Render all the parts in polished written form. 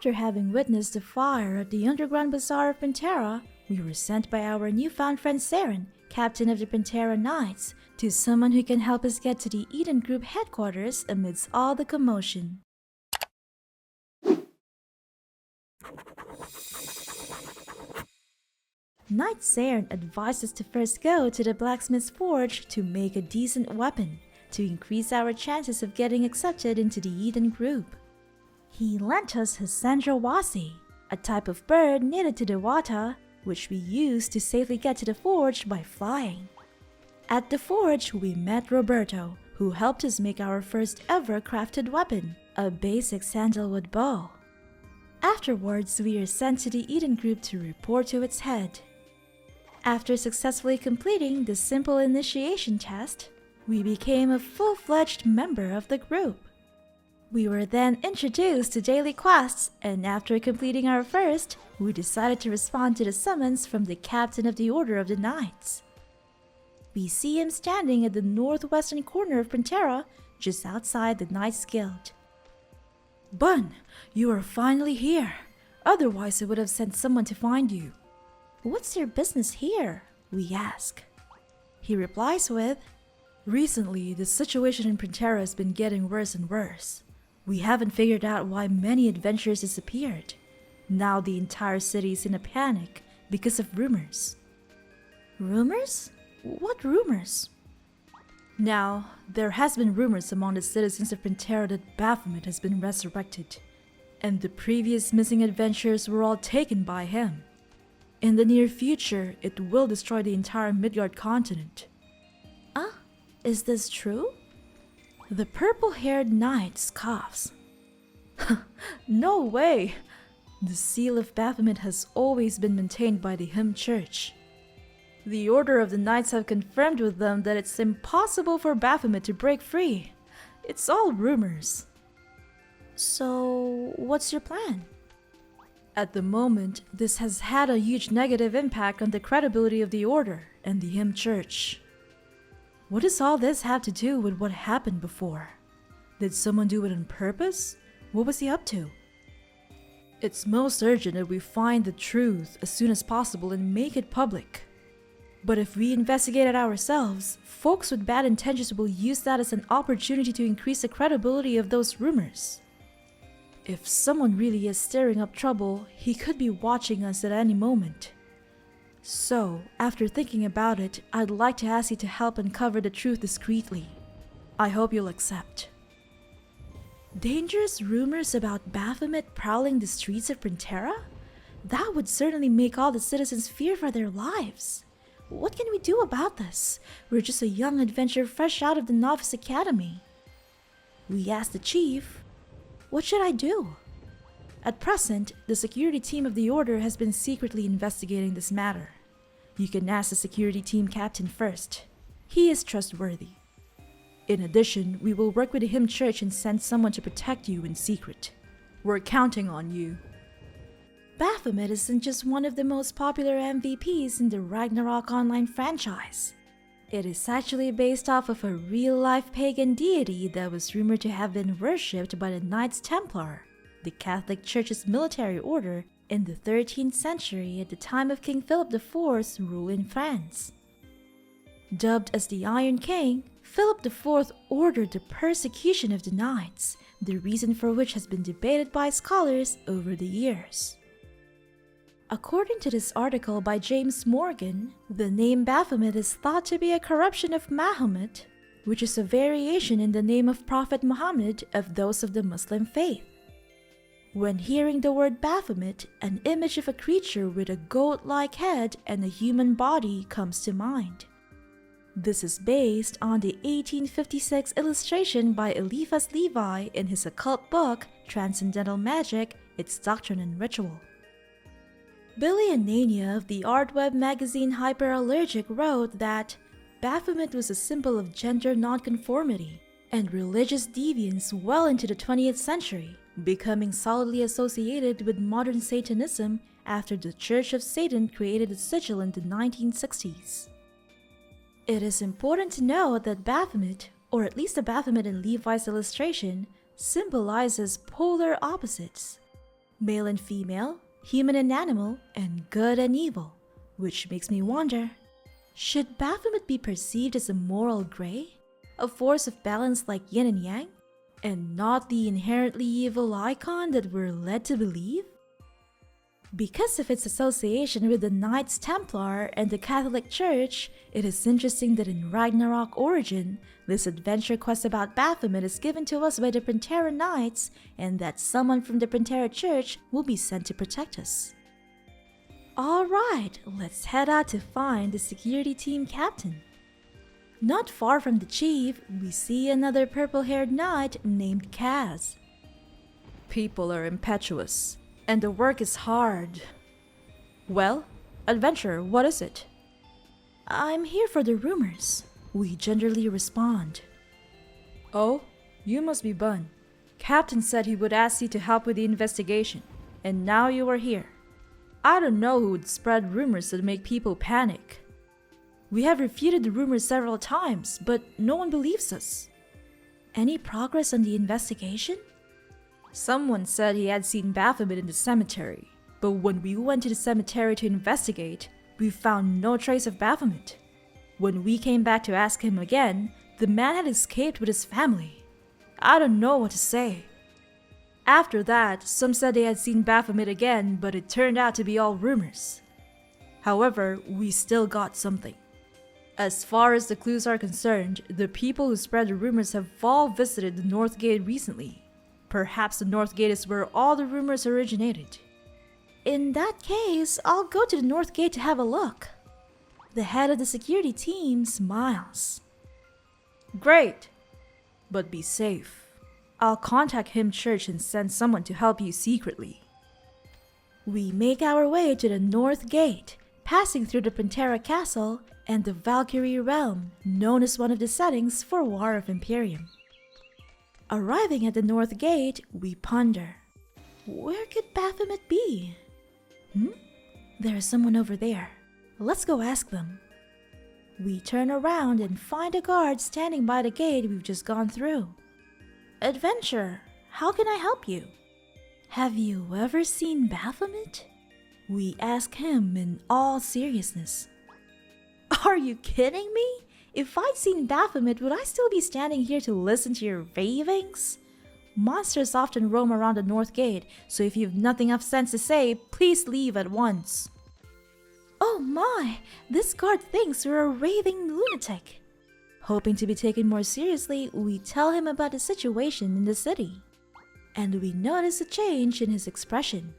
After having witnessed the fire at the underground bazaar of Pantera, we were sent by our newfound friend Saren, captain of the Pantera Knights, to someone who can help us get to the Eden Group headquarters amidst all the commotion. Knight Saren advised us to first go to the blacksmith's forge to make a decent weapon, to increase our chances of getting accepted into the Eden Group. He lent us his Sandrawasi, a type of bird native to the Wata, which we used to safely get to the forge by flying. At the forge, we met Roberto, who helped us make our first ever crafted weapon, a basic sandalwood bow. Afterwards, we are sent to the Eden Group to report to its head. After successfully completing the simple initiation test, we became a full-fledged member of the group. We were then introduced to daily quests, and after completing our first, we decided to respond to the summons from the captain of the Order of the Knights. We see him standing at the northwestern corner of Pantera, just outside the Knights Guild. Bun, you are finally here. Otherwise I would have sent someone to find you. What's your business here? We ask. He replies with, Recently, the situation in Pantera has been getting worse and worse. We haven't figured out why many adventurers disappeared. Now the entire city is in a panic because of rumors. Rumors? What rumors? Now, there has been rumors among the citizens of Pantera that Baphomet has been resurrected, and the previous missing adventurers were all taken by him. In the near future, it will destroy the entire Midgard continent. Is this true? The purple-haired knight scoffs. No way! The seal of Baphomet has always been maintained by the Hymn Church. The Order of the Knights have confirmed with them that it's impossible for Baphomet to break free. It's all rumors. So, what's your plan? At the moment, this has had a huge negative impact on the credibility of the Order and the Hymn Church. What does all this have to do with what happened before? Did someone do it on purpose? What was he up to? It's most urgent that we find the truth as soon as possible and make it public. But if we investigate it ourselves, folks with bad intentions will use that as an opportunity to increase the credibility of those rumors. If someone really is stirring up trouble, he could be watching us at any moment. So, after thinking about it, I'd like to ask you to help uncover the truth discreetly. I hope you'll accept. Dangerous rumors about Baphomet prowling the streets of Pantera? That would certainly make all the citizens fear for their lives. What can we do about this? We're just a young adventurer fresh out of the Novice Academy. We asked the chief, what should I do? At present, the security team of the Order has been secretly investigating this matter. You can ask the security team captain first. He is trustworthy. In addition, we will work with the Hymn Church and send someone to protect you in secret. We're counting on you. Baphomet isn't just one of the most popular MVPs in the Ragnarok Online franchise. It is actually based off of a real-life pagan deity that was rumored to have been worshipped by the Knights Templar, the Catholic Church's military order, in the 13th century at the time of King Philip IV's rule in France. Dubbed as the Iron King, Philip IV ordered the persecution of the Knights, the reason for which has been debated by scholars over the years. According to this article by James Morgan, the name Baphomet is thought to be a corruption of Mahomet, which is a variation in the name of Prophet Muhammad of those of the Muslim faith. When hearing the word Baphomet, an image of a creature with a goat-like head and a human body comes to mind. This is based on the 1856 illustration by Eliphas Levi in his occult book, Transcendental Magic, Its Doctrine and Ritual. Billy Anania of the art web magazine Hyperallergic wrote that Baphomet was a symbol of gender nonconformity and religious deviance well into the 20th century, becoming solidly associated with modern Satanism after the Church of Satan created its sigil in the 1960s. It is important to note that Baphomet, or at least the Baphomet in Levi's illustration, symbolizes polar opposites. Male and female, human and animal, and good and evil. Which makes me wonder, should Baphomet be perceived as a moral gray? A force of balance like yin and yang? And not the inherently evil icon that we're led to believe? Because of its association with the Knights Templar and the Catholic Church, it is interesting that in Ragnarok Origin, this adventure quest about Baphomet is given to us by the Pantera Knights, and that someone from the Pantera Church will be sent to protect us. Alright, let's head out to find the security team captain. Not far from the chief, we see another purple-haired knight named Kaz. People are impetuous, and the work is hard. Well, adventurer, what is it? I'm here for the rumors. We gingerly respond. Oh, you must be Bun. Captain said he would ask you to help with the investigation, and now you are here. I don't know who would spread rumors that make people panic. We have refuted the rumors several times, but no one believes us. Any progress on the investigation? Someone said he had seen Baphomet in the cemetery, but when we went to the cemetery to investigate, we found no trace of Baphomet. When we came back to ask him again, the man had escaped with his family. I don't know what to say. After that, some said they had seen Baphomet again, but it turned out to be all rumors. However, we still got something. As far as the clues are concerned, the people who spread the rumors have all visited the North Gate recently. Perhaps the North Gate is where all the rumors originated. In that case, I'll go to the North Gate to have a look. The head of the security team smiles. Great! But be safe. I'll contact Him Church and send someone to help you secretly. We make our way to the North Gate, passing through the Pantera Castle and the Valkyrie Realm, known as one of the settings for War of Imperium. Arriving at the North Gate, we ponder. Where could Baphomet be? There is someone over there. Let's go ask them. We turn around and find a guard standing by the gate we've just gone through. Adventurer, how can I help you? Have you ever seen Baphomet? We ask him in all seriousness. Are you kidding me? If I'd seen Baphomet, would I still be standing here to listen to your ravings? Monsters often roam around the North Gate, so if you've nothing of sense to say, please leave at once. Oh my, this guard thinks we're a raving lunatic. Hoping to be taken more seriously, we tell him about the situation in the city. And we notice a change in his expression.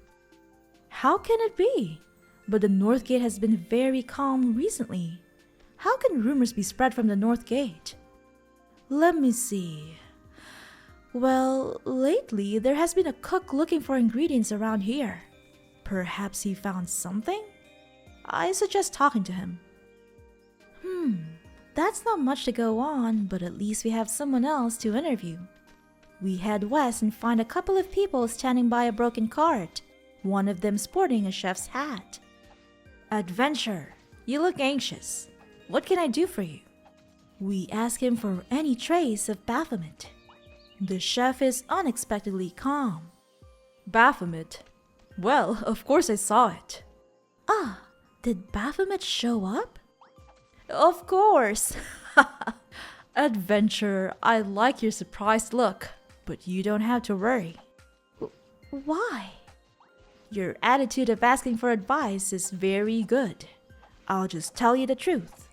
How can it be? But the North Gate has been very calm recently. How can rumors be spread from the North Gate? Let me see. Well, lately there has been a cook looking for ingredients around here. Perhaps he found something? I suggest talking to him. That's not much to go on, but at least we have someone else to interview. We head west and find a couple of people standing by a broken cart, one of them sporting a chef's hat. Adventurer, you look anxious. What can I do for you? We ask him for any trace of Baphomet. The chef is unexpectedly calm. Baphomet? Well, of course I saw it. Ah, did Baphomet show up? Of course! Adventurer, I like your surprised look, but you don't have to worry. Why? Your attitude of asking for advice is very good. I'll just tell you the truth.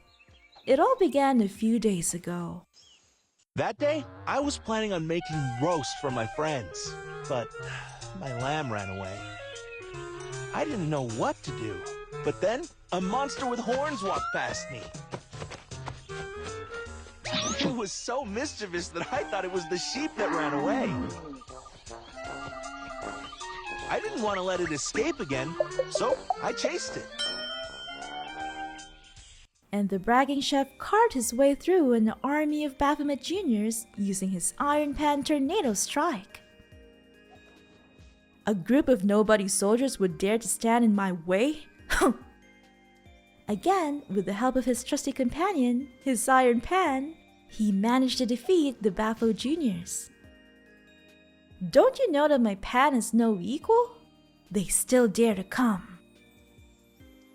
It all began a few days ago. That day, I was planning on making roast for my friends, but my lamb ran away. I didn't know what to do, but then a monster with horns walked past me. It was so mischievous that I thought it was the sheep that ran away. I didn't want to let it escape again, so I chased it. And the bragging chef carved his way through an army of Baphomet Juniors using his Iron Pan Tornado Strike. A group of nobody soldiers would dare to stand in my way? Again, with the help of his trusty companion, his Iron Pan, he managed to defeat the Bapho Juniors. Don't you know that my pan is no equal? they still dare to come.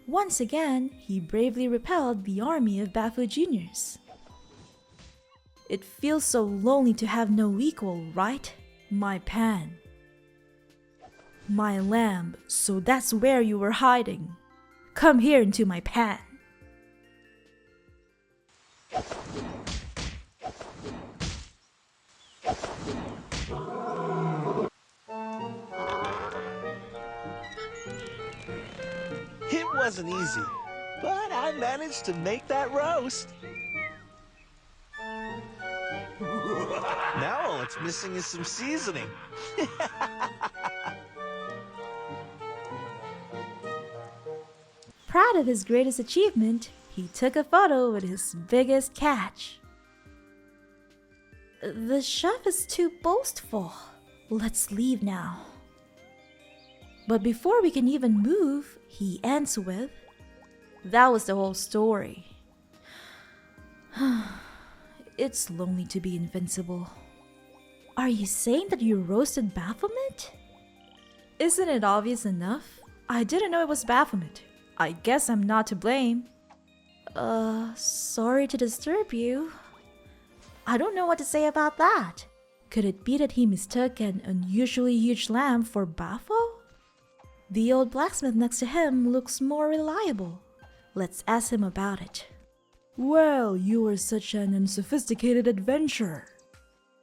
Once again, he bravely repelled the army of Baphomet Juniors. It feels so lonely to have no equal, right? My pan. My lamb, so that's where you were hiding. Come here into my pan. It wasn't easy, but I managed to make that roast. Now all it's missing is some seasoning. Proud of his greatest achievement, he took a photo with his biggest catch. The chef is too boastful. Let's leave now. But before we can even move, he ends with, "That was the whole story." It's lonely to be invincible. Are you saying that you roasted Baphomet? Isn't it obvious enough? I didn't know it was Baphomet. I guess I'm not to blame. Sorry to disturb you. I don't know what to say about that. Could it be that he mistook an unusually huge lamb for Bapho? The old blacksmith next to him looks more reliable. Let's ask him about it. Well, you were such an unsophisticated adventurer.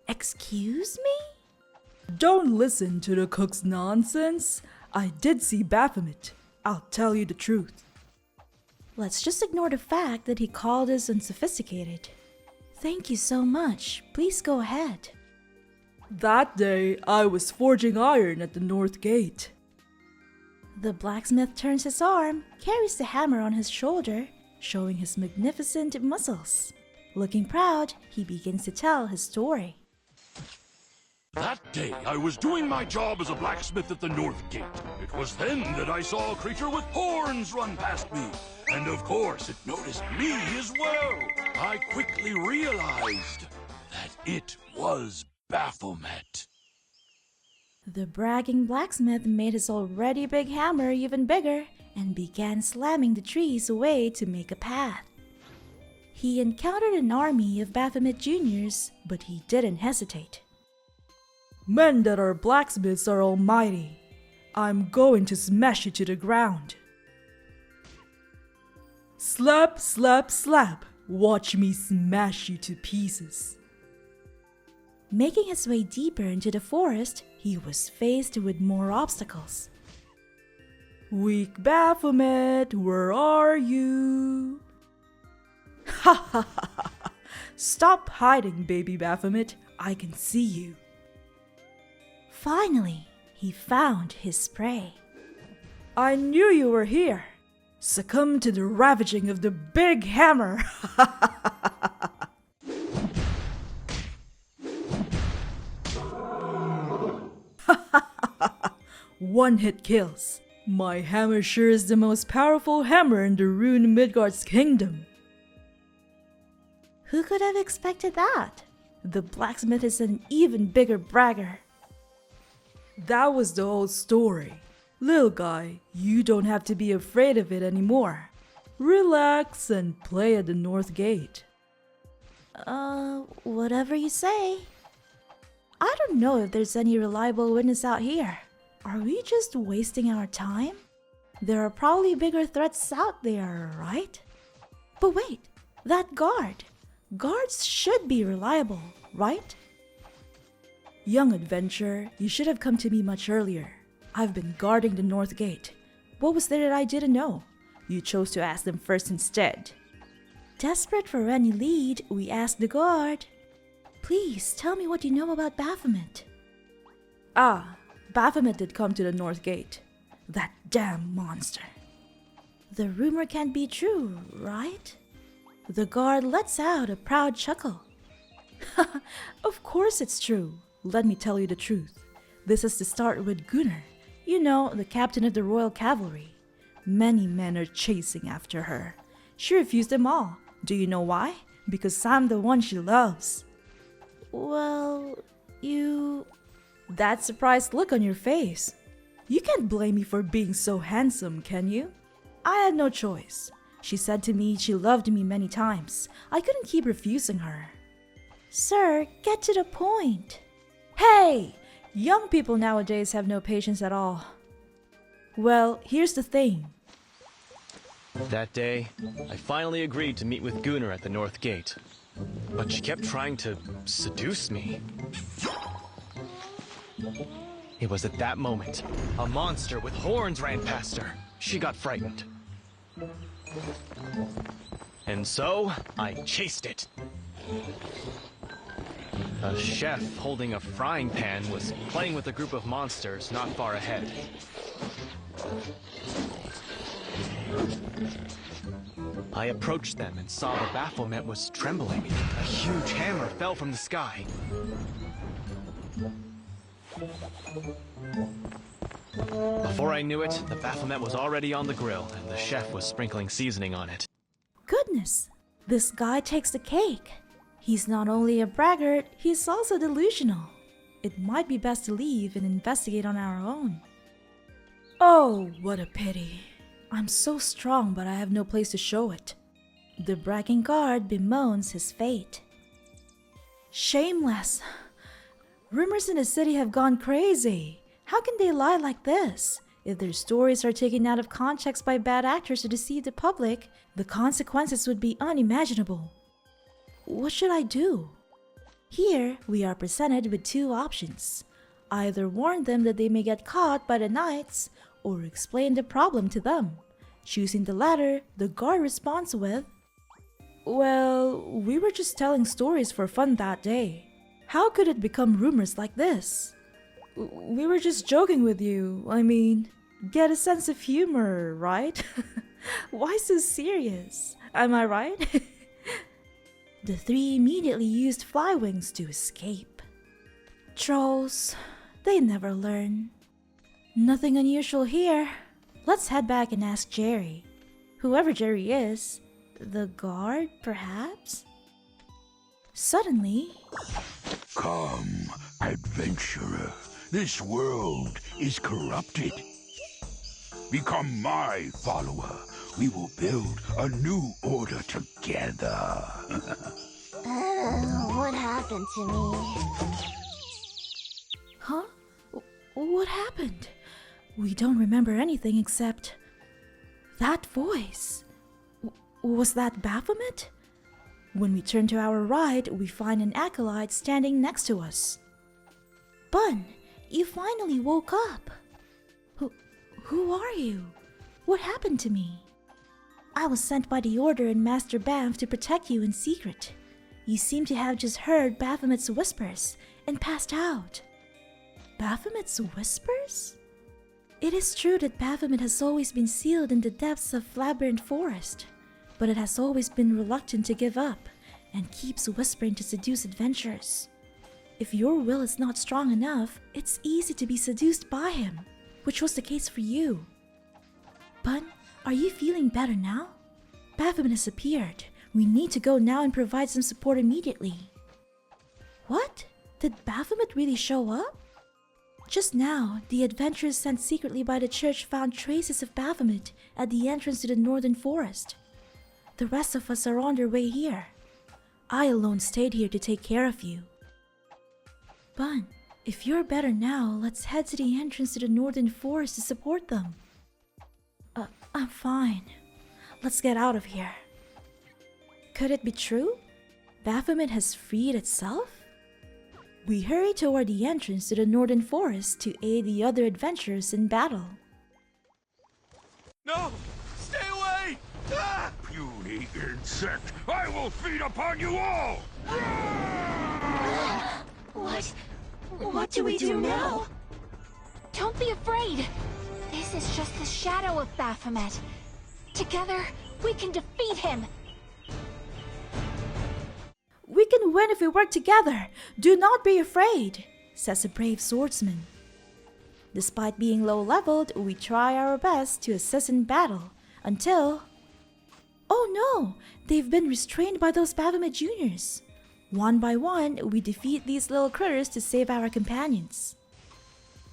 Excuse me? Don't listen to the cook's nonsense. I did see Baphomet. I'll tell you the truth. Let's just ignore the fact that he called us unsophisticated. Thank you so much. Please go ahead. That day, I was forging iron at the north gate. The blacksmith turns his arm, carries the hammer on his shoulder, showing his magnificent muscles. Looking proud, he begins to tell his story. That day, I was doing my job as a blacksmith at the North Gate. It was then that I saw a creature with horns run past me. And of course, it noticed me as well. I quickly realized that it was Baphomet. The bragging blacksmith made his already big hammer even bigger and began slamming the trees away to make a path. He encountered an army of Baphomet Juniors, but he didn't hesitate. Men that are blacksmiths are almighty. I'm going to smash you to the ground. Slap, slap, slap. Watch me smash you to pieces. Making his way deeper into the forest, he was faced with more obstacles. Weak Baphomet, where are you? Ha ha ha ha! Stop hiding, baby Baphomet. I can see you. Finally, he found his prey. I knew you were here. Succumb to the ravaging of the big hammer. One hit kills. My hammer sure is the most powerful hammer in the ruined Midgard's kingdom. Who could have expected that? The blacksmith is an even bigger bragger. That was the whole story. Little guy, you don't have to be afraid of it anymore. Relax and play at the North Gate. Whatever you say. I don't know if there's any reliable witness out here. Are we just wasting our time? There are probably bigger threats out there, right? But wait, that guard. Guards should be reliable, right? Young adventurer, you should have come to me much earlier. I've been guarding the North Gate. What was there that I didn't know? You chose to ask them first instead. Desperate for any lead, we asked the guard. Please tell me what you know about Baphomet. Baphomet did come to the North Gate. That damn monster. The rumor can't be true, right? The guard lets out a proud chuckle. Of course it's true. Let me tell you the truth. This is to start with Gunnar. You know, the captain of the Royal Cavalry. Many men are chasing after her. She refused them all. Do you know why? Because I'm the one she loves. Well, you... That surprised look on your face. You can't blame me for being so handsome, can you? I had no choice. She said to me she loved me many times. I couldn't keep refusing her. Sir, get to the point. Hey! Young people nowadays have no patience at all. Well, here's the thing. That day, I finally agreed to meet with Gunnar at the North Gate. But she kept trying to seduce me. It was at that moment, a monster with horns ran past her. She got frightened. And so, I chased it. A chef holding a frying pan was playing with a group of monsters not far ahead. I approached them and saw the Baphomet was trembling. A huge hammer fell from the sky. Before I knew it, the Baphomet was already on the grill and the chef was sprinkling seasoning on it. Goodness, this guy takes the cake. He's not only a braggart, he's also delusional. It might be best to leave and investigate on our own. Oh, what a pity. I'm so strong, but I have no place to show it. The bragging guard bemoans his fate. Shameless. Rumors in the city have gone crazy. How can they lie like this? If their stories are taken out of context by bad actors to deceive the public, the consequences would be unimaginable. What should I do? Here, we are presented with two options. Either warn them that they may get caught by the knights, or explain the problem to them. Choosing the latter, the guard responds with, "Well, we were just telling stories for fun that day. How could it become rumors like this? We were just joking with you. I mean, get a sense of humor, right? Why so serious? Am I right?" The three immediately used fly wings to escape. Trolls, they never learn. Nothing unusual here. Let's head back and ask Jerry. Whoever Jerry is, the guard, perhaps? Suddenly... Come, adventurer. This world is corrupted. Become my follower. We will build a new order together. What happened to me? Huh? What happened? We don't remember anything except... that voice. Was that Baphomet? When we turn to our right, we find an acolyte standing next to us. Bun, you finally woke up. Who are you? What happened to me? I was sent by the Order and Master Banff to protect you in secret. You seem to have just heard Baphomet's whispers and passed out. Baphomet's whispers? It is true that Baphomet has always been sealed in the depths of Labyrinth Forest, but it has always been reluctant to give up and keeps whispering to seduce adventurers. If your will is not strong enough, it's easy to be seduced by him, which was the case for you. Bun, are you feeling better now? Baphomet has appeared. We need to go now and provide some support immediately. What? Did Baphomet really show up? Just now, the adventurers sent secretly by the church found traces of Baphomet at the entrance to the northern forest. The rest of us are on their way here. I alone stayed here to take care of you. Bun, if you're better now, let's head to the entrance to the northern forest to support them. I'm fine. Let's get out of here. Could it be true? Baphomet has freed itself? We hurry toward the entrance to the northern forest to aid the other adventurers in battle. No! Stay away! Ah! Puny insect! I will feed upon you all! What do we do now? Don't be afraid. This is just the shadow of Baphomet. Together, we can defeat him. We can win if we work together. Do not be afraid, says a brave swordsman. Despite being low-leveled, we try our best to assist in battle until... Oh no! They've been restrained by those Baphomet juniors. One by one, we defeat these little critters to save our companions.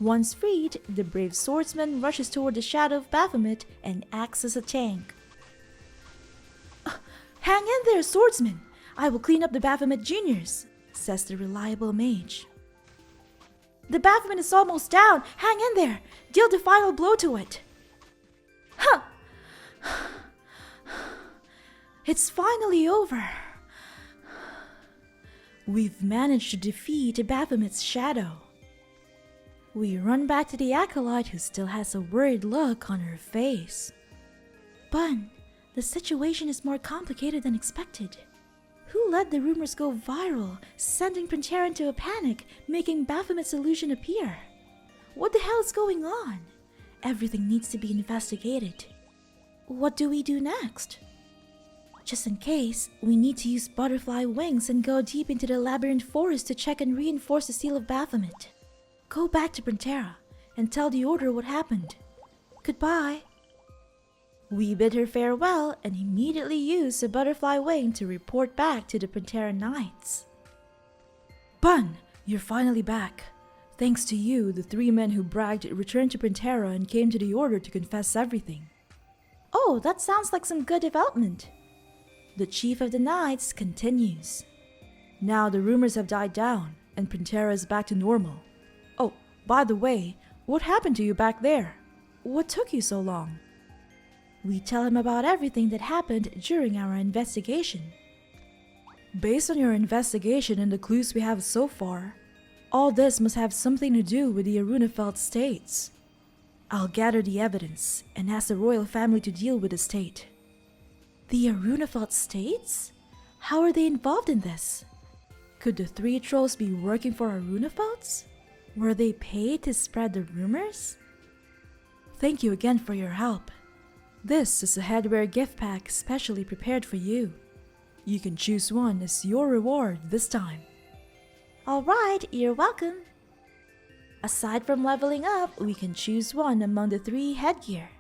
Once freed, the brave swordsman rushes toward the shadow of Baphomet and acts as a tank. Hang in there, swordsman! I will clean up the Baphomet juniors, says the reliable mage. The Baphomet is almost down! Hang in there! Deal the final blow to it! Huh! It's finally over! We've managed to defeat Baphomet's shadow. We run back to the acolyte who still has a worried look on her face. Bun, the situation is more complicated than expected. Who let the rumors go viral, sending Pantera into a panic, making Baphomet's illusion appear? What the hell is going on? Everything needs to be investigated. What do we do next? Just in case, we need to use butterfly wings and go deep into the labyrinth forest to check and reinforce the seal of Baphomet. Go back to Pantera and tell the Order what happened. Goodbye. We bid her farewell and immediately use a butterfly wing to report back to the Pantera Knights. Bun, you're finally back. Thanks to you, the 3 men who bragged returned to Pantera and came to the Order to confess everything. Oh, that sounds like some good development. The Chief of the Knights continues. Now the rumors have died down, and Pantera is back to normal. Oh, by the way, what happened to you back there? What took you so long? We tell him about everything that happened during our investigation. Based on your investigation and the clues we have so far, all this must have something to do with the Arunefeld states. I'll gather the evidence and ask the royal family to deal with the state. The Arunefeld states? How are they involved in this? Could the 3 trolls be working for Arunefelds? Were they paid to spread the rumors? Thank you again for your help. This is a headwear gift pack specially prepared for you. You can choose one as your reward this time. Alright, you're welcome. Aside from leveling up, we can choose one among the 3 headgear.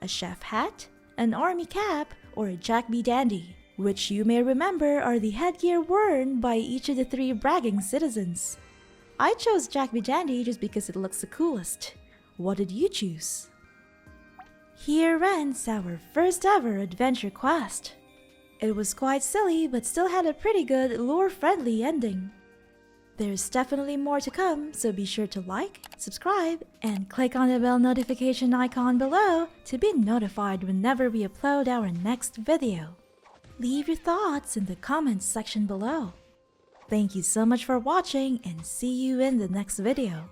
A chef hat, an army cap, or a Jack B. Dandy, which you may remember are the headgear worn by each of the 3 bragging citizens. I chose Jack B. Dandy just because it looks the coolest. What did you choose? Here ends our first ever adventure quest. It was quite silly but still had a pretty good lore-friendly ending. There's definitely more to come, so be sure to like, subscribe, and click on the bell notification icon below to be notified whenever we upload our next video. Leave your thoughts in the comments section below. Thank you so much for watching and see you in the next video.